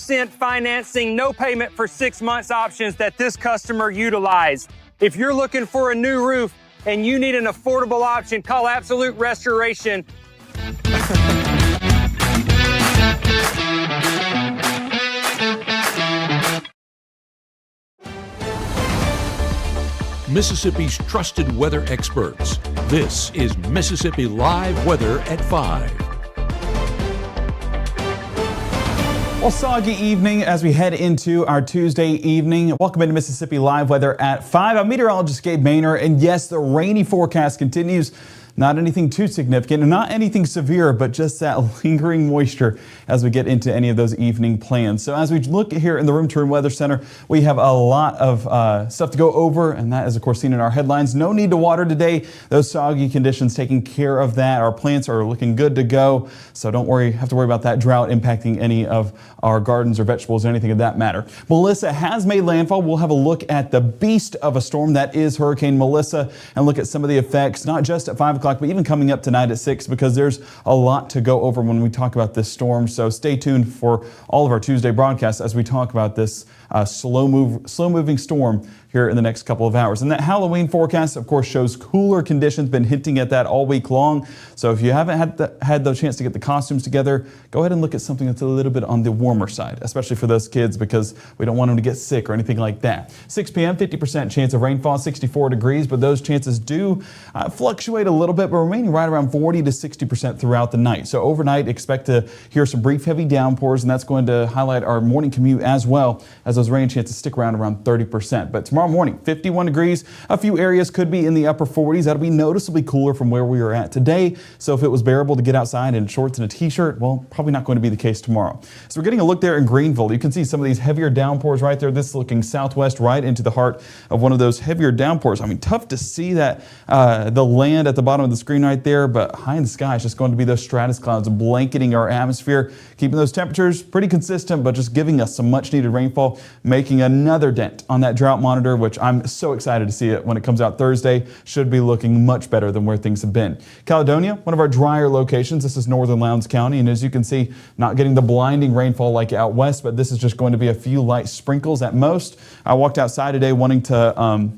0% financing, no payment for 6 months options that this customer utilized. If you're looking for a new roof and you need an affordable option, call Absolute Restoration. Mississippi's trusted weather experts. This is Mississippi Live Weather at 5. Well, soggy evening as we head into our Tuesday evening. Welcome into Mississippi Live Weather at 5. I'm meteorologist Gabe Maynor, and yes, the rainy forecast continues. Not anything too significant, and not anything severe, but just that lingering moisture as we get into any of those evening plans. So as we look here in the Room to Room Weather Center, we have a lot of stuff to go over, and that is, of course, seen in our headlines. No need to water today. Those soggy conditions taking care of that. Our plants are looking good to go, so don't have to worry about that drought impacting any of our gardens or vegetables or anything of that matter. Melissa has made landfall. We'll have a look at the beast of a storm that is Hurricane Melissa and look at some of the effects, not just at 5 o'clock, but even coming up tonight at 6, because there's a lot to go over when we talk about this storm. So stay tuned for all of our Tuesday broadcasts as we talk about this slow-moving storm here in the next couple of hours. And that Halloween forecast, of course, shows cooler conditions, been hinting at that all week long. So if you haven't had the chance to get the costumes together, go ahead and look at something that's a little bit on the warmer side, especially for those kids, because we don't want them to get sick or anything like that. 6 p.m., 50% chance of rainfall, 64 degrees, but those chances do fluctuate a little bit, but remaining right around 40 to 60% throughout the night. So overnight, expect to hear some brief heavy downpours, and that's going to highlight our morning commute as well, as those rain chances stick around 30%. But tomorrow morning, 51 degrees. A few areas could be in the upper 40s. That'll be noticeably cooler from where we are at today. So if it was bearable to get outside in shorts and a t-shirt, well, probably not going to be the case tomorrow. So we're getting a look there in Greenville. You can see some of these heavier downpours right there. This is looking southwest right into the heart of one of those heavier downpours. I mean, tough to see that the land at the bottom of the screen right there, but high in the sky is just going to be those stratus clouds blanketing our atmosphere, keeping those temperatures pretty consistent, but just giving us some much needed rainfall, making another dent on that drought monitor, which I'm so excited to see it when it comes out Thursday. Should be looking much better than where things have been. Caledonia, one of our drier locations. This is northern Lowndes County, and as you can see, not getting the blinding rainfall like out west, but this is just going to be a few light sprinkles at most. I walked outside today wanting to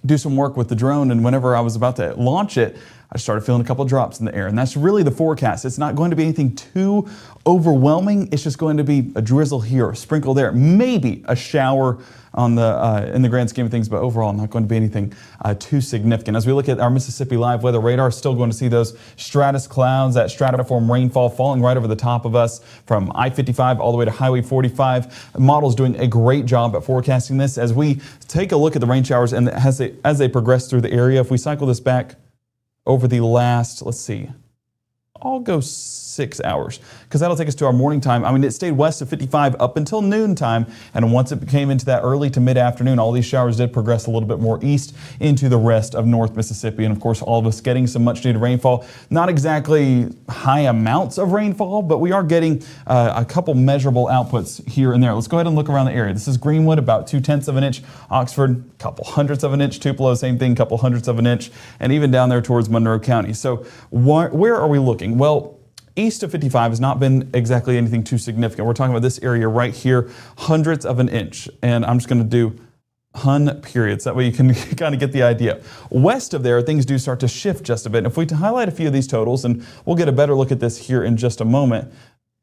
do some work with the drone, and whenever I was about to launch it, I started feeling a couple of drops in the air, and that's really the forecast. It's not going to be anything too overwhelming. It's just going to be a drizzle here, a sprinkle there, maybe a shower on the in the grand scheme of things, but overall not going to be anything too significant. As we look at our Mississippi Live Weather radar, still going to see those stratus clouds, that stratiform rainfall falling right over the top of us from I-55 all the way to Highway 45. The model's doing a great job at forecasting this. As we take a look at the rain showers and as they progress through the area, if we cycle this back over the last, let's see, I'll go 6 hours, because that'll take us to our morning time. I mean, it stayed west of 55 up until noon time, and once it came into that early to mid-afternoon, all these showers did progress a little bit more east into the rest of North Mississippi, and of course, all of us getting some much-needed rainfall. Not exactly high amounts of rainfall, but we are getting a couple measurable outputs here and there. Let's go ahead and look around the area. This is Greenwood, about 0.2 of an inch. Oxford, a couple hundredths of an inch. Tupelo, same thing, couple hundredths of an inch, and even down there towards Monroe County. So where are we looking? Well, east of 55 has not been exactly anything too significant. We're talking about this area right here, hundredths of an inch. And I'm just going to do hun periods. That way you can kind of get the idea. West of there, things do start to shift just a bit. And if we highlight a few of these totals, and we'll get a better look at this here in just a moment.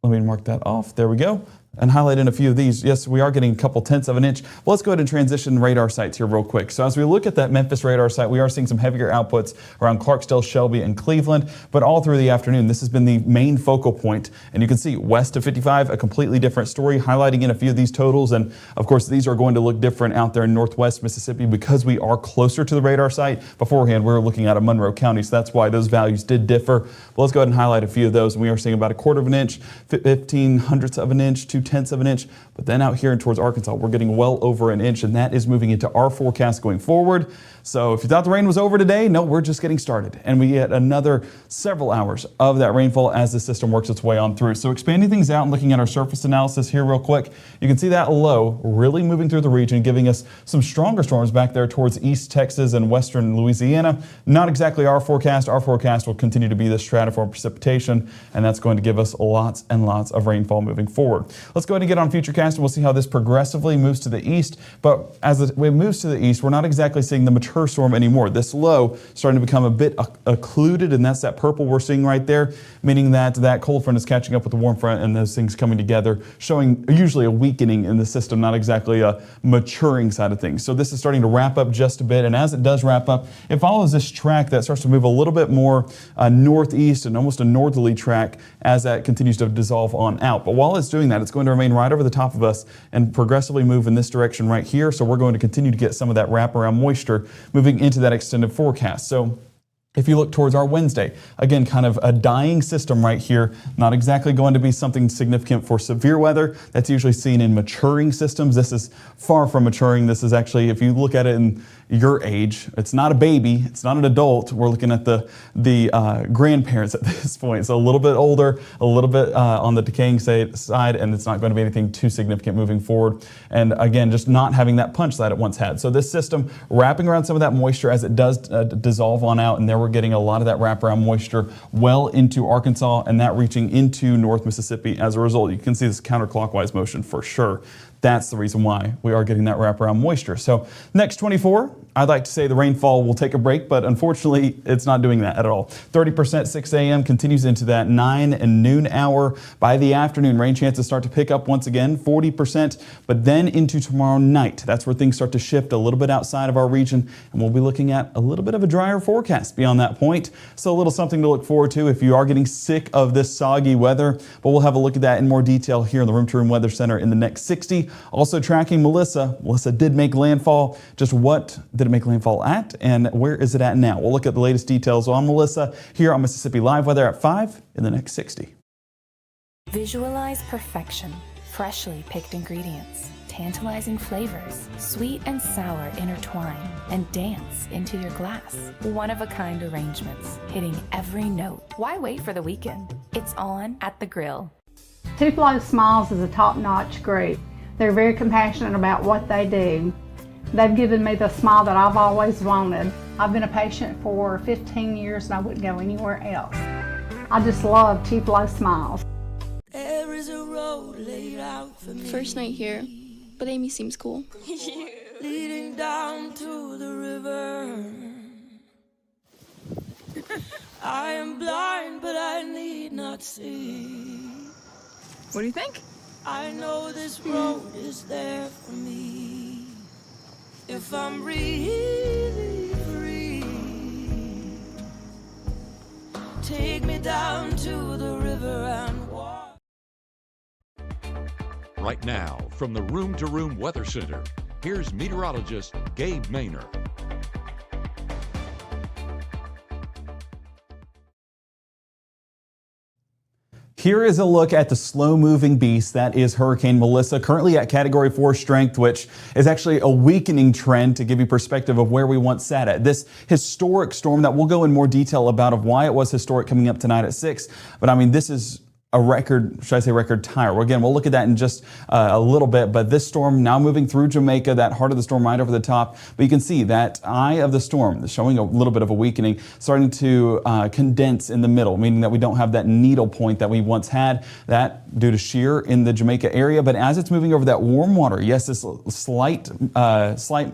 Let me mark that off. There we go. And highlight in a few of these. Yes, we are getting a couple tenths of an inch. Well, let's go ahead and transition radar sites here real quick. So as we look at that Memphis radar site, we are seeing some heavier outputs around Clarksdale, Shelby, and Cleveland, but all through the afternoon, this has been the main focal point. And you can see west of 55, a completely different story, highlighting in a few of these totals. And of course, these are going to look different out there in northwest Mississippi because we are closer to the radar site. Beforehand, we were looking at a Monroe County, so that's why those values did differ. But let's go ahead and highlight a few of those. And we are seeing about a quarter of an inch, 15 hundredths of an inch, 0.2 of an inch. But then out here and towards Arkansas, we're getting well over an inch, and that is moving into our forecast going forward. So if you thought the rain was over today, no, we're just getting started. And we get another several hours of that rainfall as the system works its way on through. So expanding things out and looking at our surface analysis here real quick, you can see that low really moving through the region, giving us some stronger storms back there towards East Texas and western Louisiana. Not exactly our forecast. Our forecast will continue to be the stratiform precipitation, and that's going to give us lots and lots of rainfall moving forward. let's go ahead and get on Futurecast and we'll see how this progressively moves to the east. But as it moves to the east, we're not exactly seeing the mature storm anymore. This low starting to become a bit occluded, and that's that purple we're seeing right there, meaning that that cold front is catching up with the warm front and those things coming together, showing usually a weakening in the system, not exactly a maturing side of things. So this is starting to wrap up just a bit, and as it does wrap up, it follows this track that starts to move a little bit more northeast and almost a northerly track as that continues to dissolve on out. But while it's doing that, it's going to remain right over the top of us and progressively move in this direction right here. So we're going to continue to get some of that wraparound moisture moving into that extended forecast. So if you look towards our Wednesday, again, kind of a dying system right here, not exactly going to be something significant for severe weather. That's usually seen in maturing systems. This is far from maturing. This is actually, if you look at it in your age, it's not a baby, it's not an adult. We're looking at the grandparents at this point. So a little bit older, a little bit on the decaying side, and it's not going to be anything too significant moving forward. And again, just not having that punch that it once had. So this system wrapping around some of that moisture as it does dissolve on out, and there we're getting a lot of that wraparound moisture well into Arkansas and that reaching into North Mississippi as a result. You can see this counterclockwise motion for sure. That's the reason why we are getting that wraparound moisture. So next 24, I'd like to say the rainfall will take a break, but unfortunately it's not doing that at all. 30% 6 a.m. continues into that 9 and noon hour. By the afternoon, rain chances start to pick up once again, 40%, but then into tomorrow night. That's where things start to shift a little bit outside of our region, and we'll be looking at a little bit of a drier forecast beyond that point. So a little something to look forward to if you are getting sick of this soggy weather, but we'll have a look at that in more detail here in the Room to Room Weather Center in the next 60. Also tracking Melissa. Melissa did make landfall. Just what did it make landfall at, and where is it at now? We'll look at the latest details on Melissa here on Mississippi Live Weather at 5 in the next 60. Visualize perfection, freshly picked ingredients, tantalizing flavors, sweet and sour intertwine, and dance into your glass. One-of-a-kind arrangements, hitting every note. Why wait for the weekend? It's on at the grill. Tupelo Smiles is a top-notch group. They're very compassionate about what they do. They've given me the smile that I've always wanted. I've been a patient for 15 years and I wouldn't go anywhere else. I just love Tupelo Smiles. There is a road laid out for me. First night here, but Amy seems cool. Leading down to the river. I am blind, but I need not see. What do you think? I know this road is there for me. If I'm really free, take me down to the river and walk. Right now, from the Room to Room Weather Center, here's meteorologist Gabe Maynor. Here is a look at the slow-moving beast that is Hurricane Melissa, currently at Category 4 strength, which is actually a weakening trend to give you perspective of where we once sat at. This historic storm that we'll go in more detail about of why it was historic coming up tonight at 6. But I mean, this is a record, should I say record tire. Well, again, we'll look at that in just a little bit, but this storm now moving through Jamaica, that heart of the storm right over the top. But you can see that eye of the storm showing a little bit of a weakening, starting to condense in the middle, meaning that we don't have that needle point that we once had, that due to shear in the Jamaica area. But as it's moving over that warm water, yes, this slight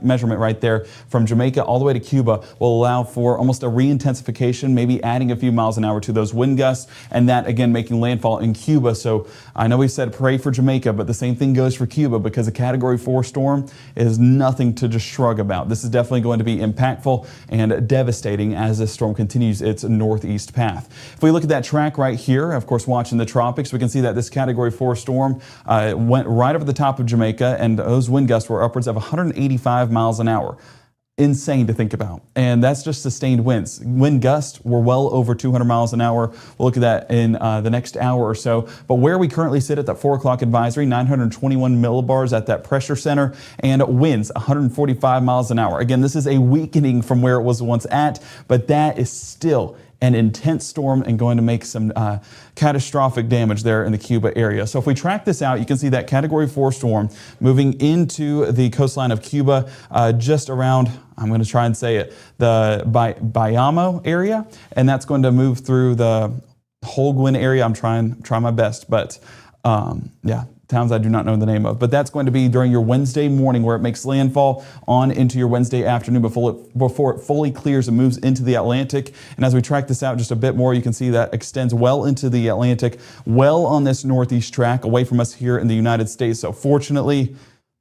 measurement right there from Jamaica all the way to Cuba will allow for almost a re-intensification, maybe adding a few miles an hour to those wind gusts, and that again making landfall in Cuba. So I know we said pray for Jamaica, but the same thing goes for Cuba, because a Category 4 storm is nothing to just shrug about. This is definitely going to be impactful and devastating as this storm continues its northeast path. If we look at that track right here, of course watching the tropics, we can see that this Category 4 storm went right over the top of Jamaica, and those wind gusts were upwards of 185 miles an hour. Insane to think about. And that's just sustained winds. Wind gusts were well over 200 miles an hour. We'll look at that in the next hour or so. But where we currently sit at that 4 o'clock advisory, 921 millibars at that pressure center, and winds 145 miles an hour. Again, this is a weakening from where it was once at, but that is still an intense storm and going to make some catastrophic damage there in the Cuba area. So if we track this out, you can see that Category 4 storm moving into the coastline of Cuba, just around, I'm going to try and say it, the Bayamo area, and that's going to move through the Holguin area. I'm trying my best, but yeah, towns I do not know the name of, but that's going to be during your Wednesday morning where it makes landfall on into your Wednesday afternoon before it fully clears and moves into the Atlantic. And as we track this out just a bit more, you can see that extends well into the Atlantic, well on this northeast track away from us here in the United States. So fortunately,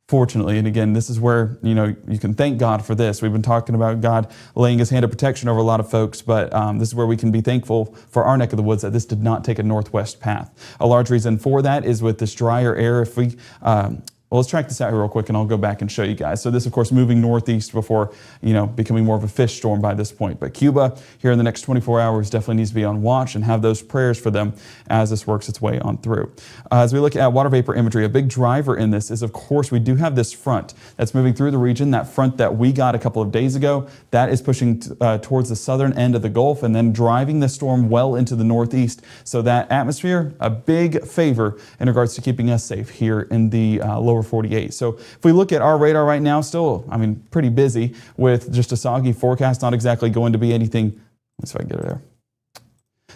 and again, this is where, you can thank God for this. We've been talking about God laying his hand of protection over a lot of folks, but this is where we can be thankful for our neck of the woods that this did not take a northwest path. A large reason for that is with this drier air, if we well, let's track this out here real quick and I'll go back and show you guys. So this, of course, moving northeast before, becoming more of a fish storm by this point. But Cuba, here in the next 24 hours, definitely needs to be on watch and have those prayers for them as this works its way on through. As we look at water vapor imagery, a big driver in this is, of course, we do have this front that's moving through the region. That front that we got a couple of days ago, that is pushing towards the southern end of the Gulf and then driving the storm well into the northeast. So that atmosphere, a big favor in regards to keeping us safe here in the lower 48. So if we look at our radar right now, still, pretty busy with just a soggy forecast, not exactly going to be anything, let's see if I can get it there.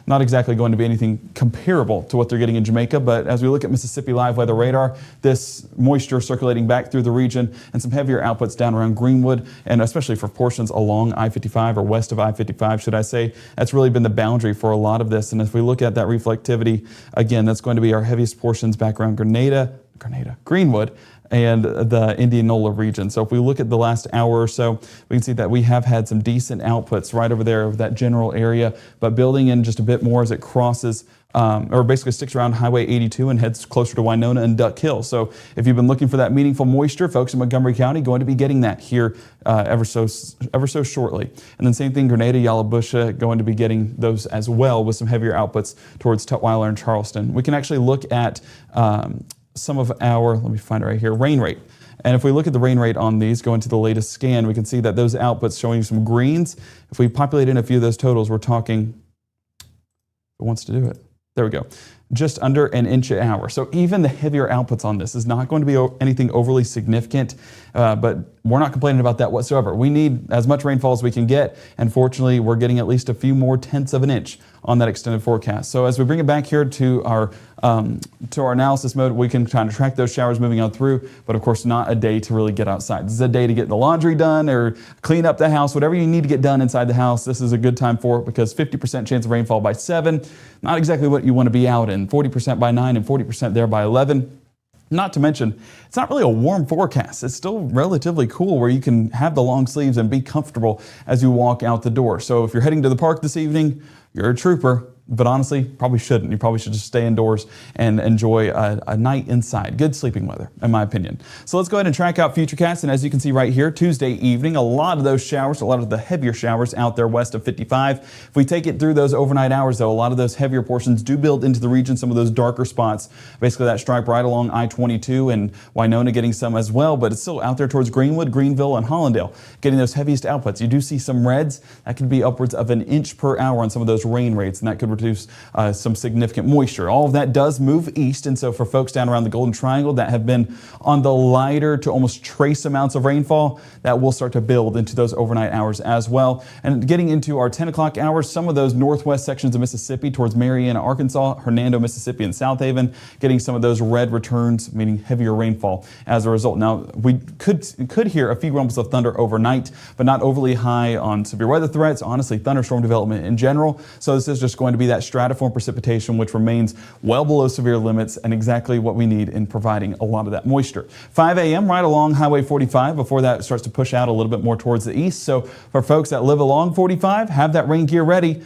Not exactly going to be anything comparable to what they're getting in Jamaica, but as we look at Mississippi Live Weather Radar, this moisture circulating back through the region and some heavier outputs down around Greenwood, and especially for portions along I-55 or west of I-55, should I say, that's really been the boundary for a lot of this. And if we look at that reflectivity, again, that's going to be our heaviest portions back around Greenwood, and the Indianola region. So if we look at the last hour or so, we can see that we have had some decent outputs right over there of that general area, but building in just a bit more as it crosses or basically sticks around Highway 82 and heads closer to Winona and Duck Hill. So if you've been looking for that meaningful moisture, folks in Montgomery County going to be getting that here ever so shortly. And then same thing, Grenada, Yalobusha going to be getting those as well with some heavier outputs towards Tutwiler and Charleston. We can actually look at some of our, let me find it right here, rain rate. And if we look at the rain rate on these, go into the latest scan, we can see that those outputs showing you some greens. If we populate in a few of those totals, we're talking, who wants to do it? There we go. Just under an inch an hour. So even the heavier outputs on this is not going to be anything overly significant, but we're not complaining about that whatsoever. We need as much rainfall as we can get, and fortunately, we're getting at least a few more tenths of an inch on that extended forecast. So as we bring it back here to our analysis mode, we can kind of track those showers moving on through, but of course not a day to really get outside. This is a day to get the laundry done or clean up the house, whatever you need to get done inside the house. This is a good time for it because 50% chance of rainfall by 7, not exactly what you want to be out in. 40% by 9 and 40% there by 11. Not to mention, it's not really a warm forecast. It's still relatively cool where you can have the long sleeves and be comfortable as you walk out the door. So if you're heading to the park this evening, you're a trooper. But honestly, probably shouldn't. You probably should just stay indoors and enjoy a night inside. Good sleeping weather, in my opinion. So let's go ahead and track out Futurecast. And as you can see right here, Tuesday evening, a lot of those showers, a lot of the heavier showers out there west of 55. If we take it through those overnight hours, though, a lot of those heavier portions do build into the region, some of those darker spots. Basically, that stripe right along I-22 and Winona getting some as well, but it's still out there towards Greenwood, Greenville, and Hollandale, getting those heaviest outputs. You do see some reds. That could be upwards of an inch per hour on some of those rain rates, and that could reduce some significant moisture. All of that does move east, and so for folks down around the Golden Triangle that have been on the lighter to almost trace amounts of rainfall, that will start to build into those overnight hours as well. And getting into our 10 o'clock hours, some of those northwest sections of Mississippi towards Marianna, Arkansas, Hernando, Mississippi, and South Haven, getting some of those red returns, meaning heavier rainfall as a result. Now, we could hear a few rumbles of thunder overnight, but not overly high on severe weather threats, honestly, thunderstorm development in general. So this is just going to be that stratiform precipitation, which remains well below severe limits and exactly what we need in providing a lot of that moisture. 5 a.m. right along Highway 45 before that starts to push out a little bit more towards the east. So for folks that live along 45, have that rain gear ready.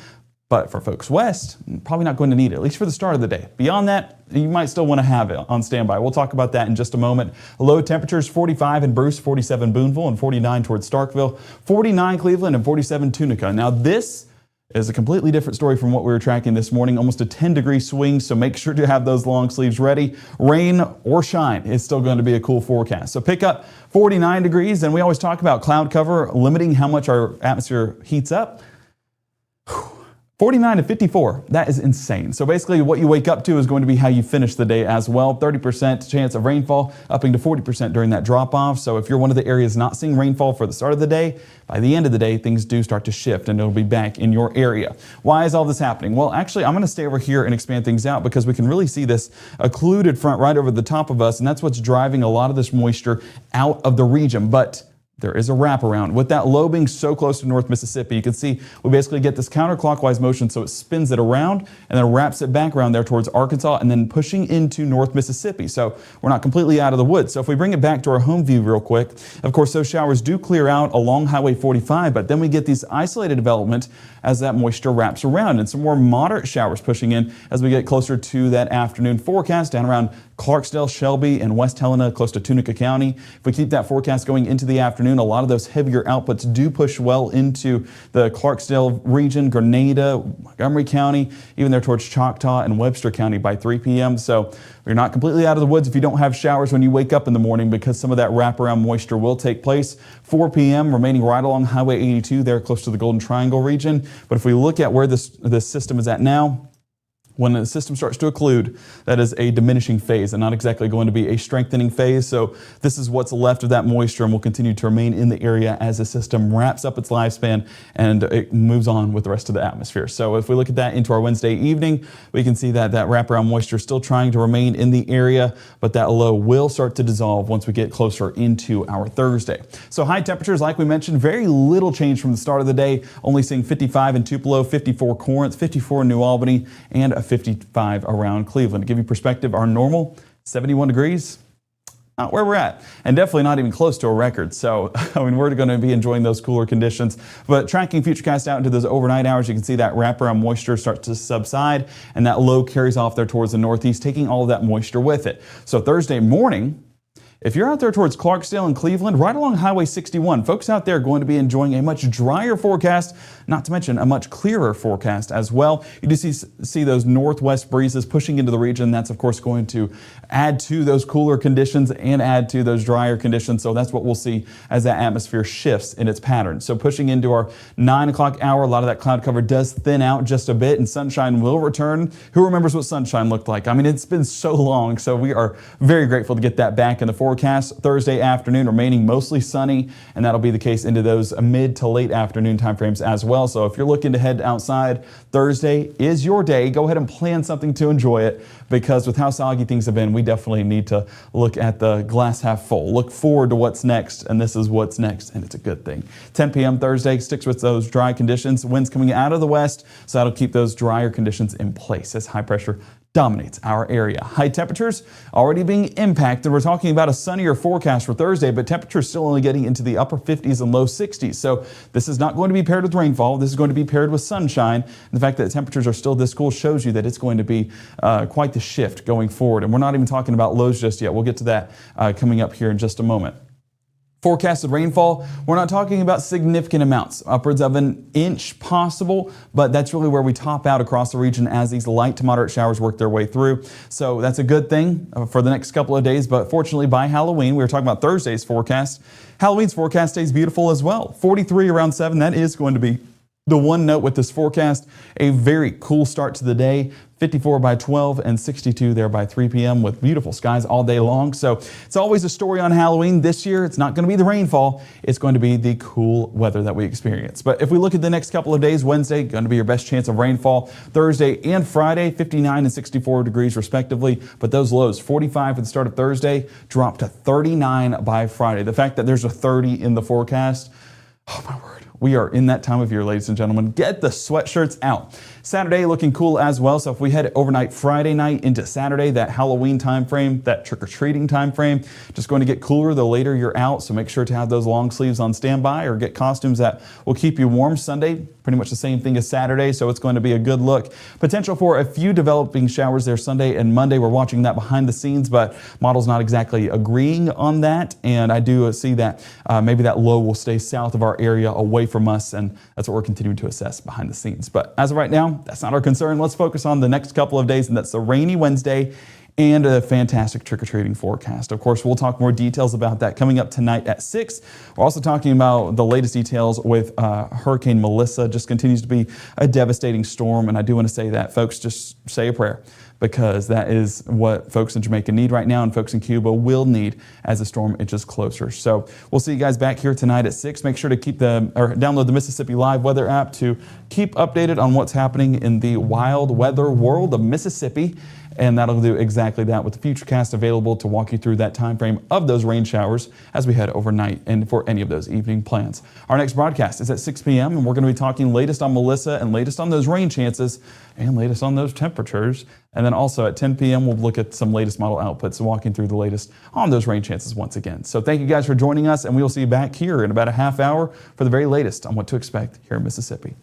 But for folks west, probably not going to need it, at least for the start of the day. Beyond that, you might still want to have it on standby. We'll talk about that in just a moment. Low temperatures, 45 in Bruce, 47 Boonville, and 49 towards Starkville, 49 Cleveland, and 47 Tunica. Now this is a completely different story from what we were tracking this morning, almost a 10-degree swing, so make sure to have those long sleeves ready. Rain or shine, it's still going to be a cool forecast. So pick up 49 degrees, and we always talk about cloud cover limiting how much our atmosphere heats up. 49 to 54, that is insane. So basically what you wake up to is going to be how you finish the day as well. 30% chance of rainfall, upping to 40% during that drop off. So if you're one of the areas not seeing rainfall for the start of the day, by the end of the day, things do start to shift and it'll be back in your area. Why is all this happening? Well, actually, I'm going to stay over here and expand things out because we can really see this occluded front right over the top of us, and that's what's driving a lot of this moisture out of the region. But there is a wraparound. With that low being so close to North Mississippi, you can see we basically get this counterclockwise motion, so it spins it around and then wraps it back around there towards Arkansas and then pushing into North Mississippi. So we're not completely out of the woods. So if we bring it back to our home view real quick, of course those showers do clear out along Highway 45, but then we get these isolated development as that moisture wraps around and some more moderate showers pushing in as we get closer to that afternoon forecast down around Clarksdale, Shelby, and West Helena, close to Tunica County. If we keep that forecast going into the afternoon, a lot of those heavier outputs do push well into the Clarksdale region, Grenada, Montgomery County, even there towards Choctaw and Webster County by 3 p.m. So you're not completely out of the woods if you don't have showers when you wake up in the morning, because some of that wraparound moisture will take place. 4 p.m. remaining right along Highway 82 there close to the Golden Triangle region. But if we look at where this system is at now, when the system starts to occlude, that is a diminishing phase and not exactly going to be a strengthening phase. So this is what's left of that moisture and will continue to remain in the area as the system wraps up its lifespan and it moves on with the rest of the atmosphere. So if we look at that into our Wednesday evening, we can see that that wraparound moisture is still trying to remain in the area, but that low will start to dissolve once we get closer into our Thursday. So high temperatures, like we mentioned, very little change from the start of the day, only seeing 55 in Tupelo, 54 Corinth, 54 in New Albany, and a 55 around Cleveland. To give you perspective, our normal 71 degrees, not where we're at, and definitely not even close to a record. So, I mean, we're going to be enjoying those cooler conditions. But tracking Futurecast out into those overnight hours, you can see that wraparound moisture starts to subside, and that low carries off there towards the northeast, taking all of that moisture with it. So Thursday morning, if you're out there towards Clarksdale and Cleveland, right along Highway 61, folks out there are going to be enjoying a much drier forecast, not to mention a much clearer forecast as well. You do see those northwest breezes pushing into the region. That's, of course, going to add to those cooler conditions and add to those drier conditions. So that's what we'll see as that atmosphere shifts in its pattern. So pushing into our 9 o'clock hour, a lot of that cloud cover does thin out just a bit and sunshine will return. Who remembers what sunshine looked like? I mean, it's been so long. So we are very grateful to get that back in the forecast. Thursday afternoon remaining mostly sunny, and that'll be the case into those mid to late afternoon timeframes as well. So if you're looking to head outside, Thursday is your day. Go ahead and plan something to enjoy it, because with how soggy things have been, we definitely need to look at the glass half full. Look forward to what's next, and this is what's next, and it's a good thing. 10 p.m. Thursday sticks with those dry conditions. Winds coming out of the west, so that'll keep those drier conditions in place as high pressure dominates our area. High temperatures already being impacted. We're talking about a sunnier forecast for Thursday, but temperatures still only getting into the upper 50s and low 60s. So this is not going to be paired with rainfall. This is going to be paired with sunshine. And the fact that the temperatures are still this cool shows you that it's going to be quite the shift going forward. And we're not even talking about lows just yet. We'll get to that coming up here in just a moment. Forecasted rainfall, we're not talking about significant amounts, upwards of an inch possible, but that's really where we top out across the region as these light to moderate showers work their way through. So that's a good thing for the next couple of days, but fortunately by Halloween, we were talking about Thursday's forecast. Halloween's forecast stays beautiful as well. 43 around 7, that is going to be the one note with this forecast. A very cool start to the day. 54 by 12 and 62 there by 3 p.m. with beautiful skies all day long. So it's always a story on Halloween. This year, it's not going to be the rainfall. It's going to be the cool weather that we experience. But if we look at the next couple of days, Wednesday, going to be your best chance of rainfall. Thursday and Friday, 59 and 64 degrees respectively. But those lows, 45 at the start of Thursday, drop to 39 by Friday. The fact that there's a 30 in the forecast, oh my word. We are in that time of year, ladies and gentlemen. Get the sweatshirts out. Saturday looking cool as well. So if we head overnight Friday night into Saturday, that Halloween time frame, that trick-or-treating time frame, just going to get cooler the later you're out. So make sure to have those long sleeves on standby or get costumes that will keep you warm. Sunday, pretty much the same thing as Saturday. So it's going to be a good look. Potential for a few developing showers there Sunday and Monday. We're watching that behind the scenes, but model's not exactly agreeing on that. And I do see that maybe that low will stay south of our area away from us. And that's what we're continuing to assess behind the scenes. But as of right now, that's not our concern. Let's focus on the next couple of days, and that's the rainy Wednesday and a fantastic trick-or-treating forecast. Of course, we'll talk more details about that coming up tonight at 6. We're also talking about the latest details with Hurricane Melissa. Just continues to be a devastating storm, and I do want to say that, folks, just say a prayer, because that is what folks in Jamaica need right now, and folks in Cuba will need as the storm inches closer. So we'll see you guys back here tonight at 6. Make sure to download the Mississippi Live Weather app to keep updated on what's happening in the wild weather world of Mississippi. And that'll do exactly that, with the Futurecast available to walk you through that time frame of those rain showers as we head overnight and for any of those evening plans. Our next broadcast is at 6 p.m. and we're going to be talking latest on Melissa and latest on those rain chances and latest on those temperatures. And then also at 10 p.m. we'll look at some latest model outputs, walking through the latest on those rain chances once again. So thank you guys for joining us, and we will see you back here in about a half hour for the very latest on what to expect here in Mississippi.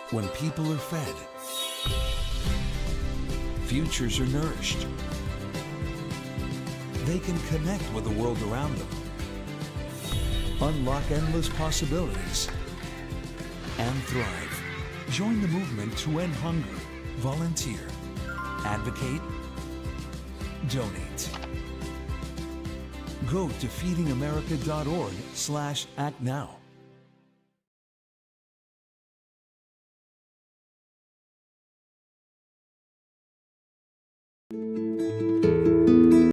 When people are fed, futures are nourished. They can connect with the world around them, unlock endless possibilities, and thrive. Join the movement to end hunger. Volunteer. Advocate. Donate. Go to feedingamerica.org/actnow.